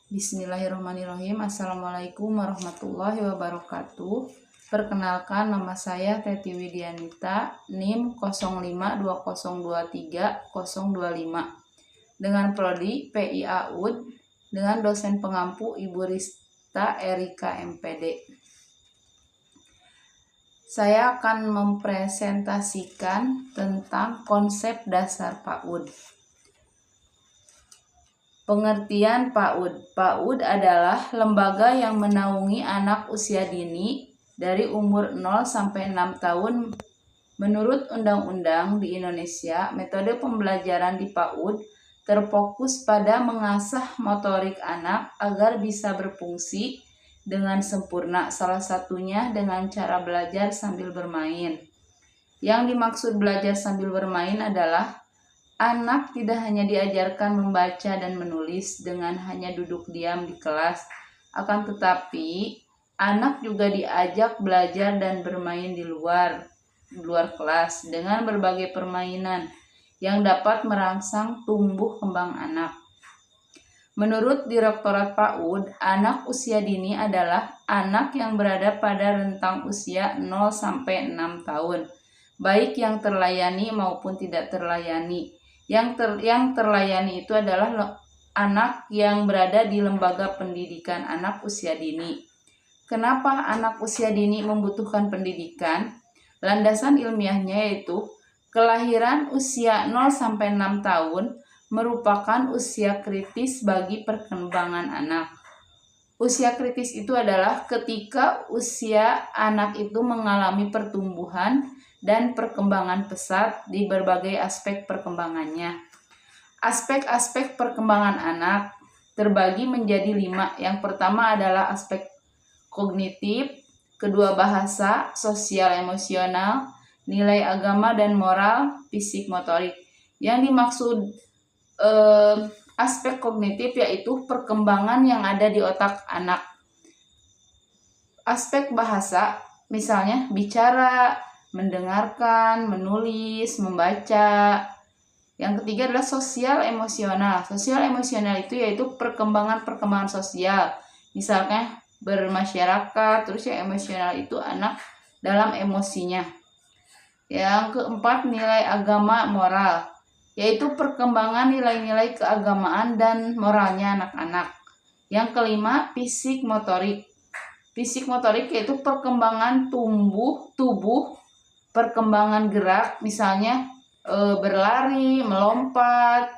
Bismillahirrahmanirrahim. Assalamualaikum warahmatullahi wabarakatuh. Perkenalkan, nama saya Teti Widianita, NIM 0520230025 dengan prodi PIAUD dengan dosen pengampu Ibu Rista Erika MPD. Saya akan mempresentasikan tentang konsep dasar PAUD. Pengertian PAUD. PAUD adalah lembaga yang menaungi anak usia dini dari umur 0 sampai 6 tahun. Menurut undang-undang di Indonesia, metode pembelajaran di PAUD terfokus pada mengasah motorik anak agar bisa berfungsi dengan sempurna, salah satunya dengan cara belajar sambil bermain. Yang dimaksud belajar sambil bermain adalah anak tidak hanya diajarkan membaca dan menulis dengan hanya duduk diam di kelas, akan tetapi anak juga diajak belajar dan bermain di luar kelas dengan berbagai permainan yang dapat merangsang tumbuh kembang anak. Menurut Direktorat PAUD, anak usia dini adalah anak yang berada pada rentang usia 0 sampai 6 tahun, baik yang terlayani maupun tidak terlayani. Yang terlayani itu adalah anak yang berada di lembaga pendidikan anak usia dini. Kenapa anak usia dini membutuhkan pendidikan? Landasan ilmiahnya yaitu kelahiran usia 0 sampai 6 tahun merupakan usia kritis bagi perkembangan anak. Usia kritis itu adalah ketika usia anak itu mengalami pertumbuhan dan perkembangan pesat di berbagai aspek perkembangannya. Aspek-aspek perkembangan anak terbagi menjadi 5. Yang pertama adalah aspek kognitif, kedua bahasa, sosial emosional, nilai agama dan moral, fisik motorik. Yang dimaksud aspek kognitif yaitu perkembangan yang ada di otak anak. Aspek bahasa, misalnya bicara, mendengarkan, menulis, membaca. Yang ketiga adalah sosial emosional. Sosial emosional itu yaitu perkembangan sosial. Misalnya bermasyarakat, terus yang emosional itu anak dalam emosinya. Yang keempat nilai agama moral, yaitu perkembangan nilai-nilai keagamaan dan moralnya anak-anak. Yang kelima fisik motorik. Fisik motorik yaitu perkembangan tubuh, perkembangan gerak, misalnya berlari, melompat.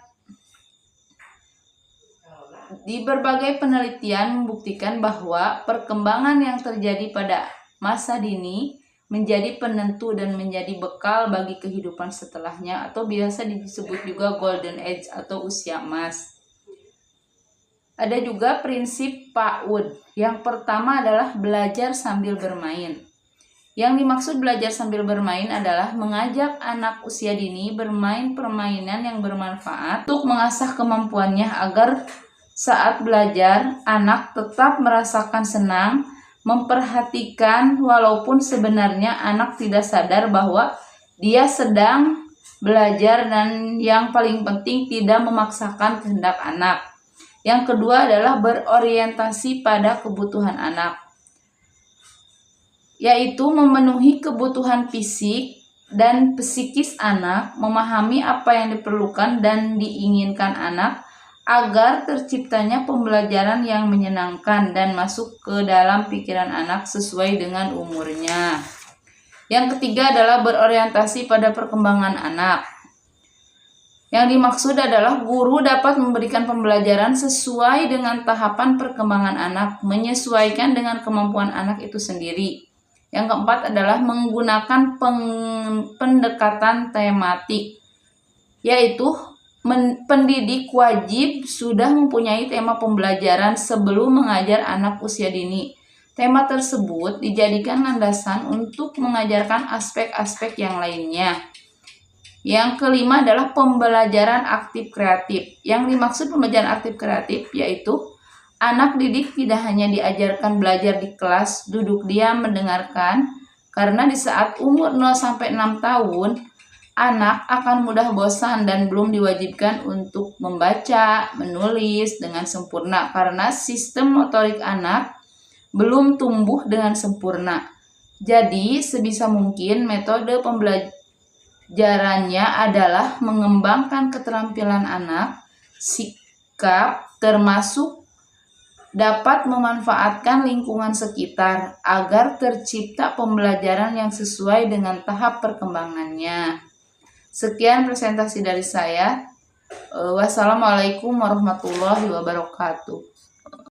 Di berbagai penelitian membuktikan bahwa perkembangan yang terjadi pada masa dini menjadi penentu dan menjadi bekal bagi kehidupan setelahnya, atau biasa disebut juga golden age atau usia emas. Ada juga prinsip PAUD. Yang pertama adalah belajar sambil bermain. Yang dimaksud belajar sambil bermain adalah mengajak anak usia dini bermain permainan yang bermanfaat untuk mengasah kemampuannya agar saat belajar anak tetap merasakan senang, memperhatikan walaupun sebenarnya anak tidak sadar bahwa dia sedang belajar, dan yang paling penting tidak memaksakan kehendak anak. Yang kedua adalah berorientasi pada kebutuhan anak, yaitu memenuhi kebutuhan fisik dan psikis anak, memahami apa yang diperlukan dan diinginkan anak agar terciptanya pembelajaran yang menyenangkan dan masuk ke dalam pikiran anak sesuai dengan umurnya. Yang ketiga adalah berorientasi pada perkembangan anak. Yang dimaksud adalah guru dapat memberikan pembelajaran sesuai dengan tahapan perkembangan anak, menyesuaikan dengan kemampuan anak itu sendiri. Yang keempat adalah menggunakan pendekatan tematik, yaitu pendidik wajib sudah mempunyai tema pembelajaran sebelum mengajar anak usia dini. Tema tersebut dijadikan landasan untuk mengajarkan aspek-aspek yang lainnya. Yang kelima adalah pembelajaran aktif kreatif. Yang dimaksud pembelajaran aktif kreatif yaitu anak didik tidak hanya diajarkan belajar di kelas, duduk diam mendengarkan, karena di saat umur 0 sampai 6 tahun anak akan mudah bosan dan belum diwajibkan untuk membaca, menulis dengan sempurna karena sistem motorik anak belum tumbuh dengan sempurna. Jadi, sebisa mungkin metode pembelajarannya adalah mengembangkan keterampilan anak, sikap, termasuk dapat memanfaatkan lingkungan sekitar agar tercipta pembelajaran yang sesuai dengan tahap perkembangannya. Sekian presentasi dari saya. Wassalamualaikum warahmatullahi wabarakatuh.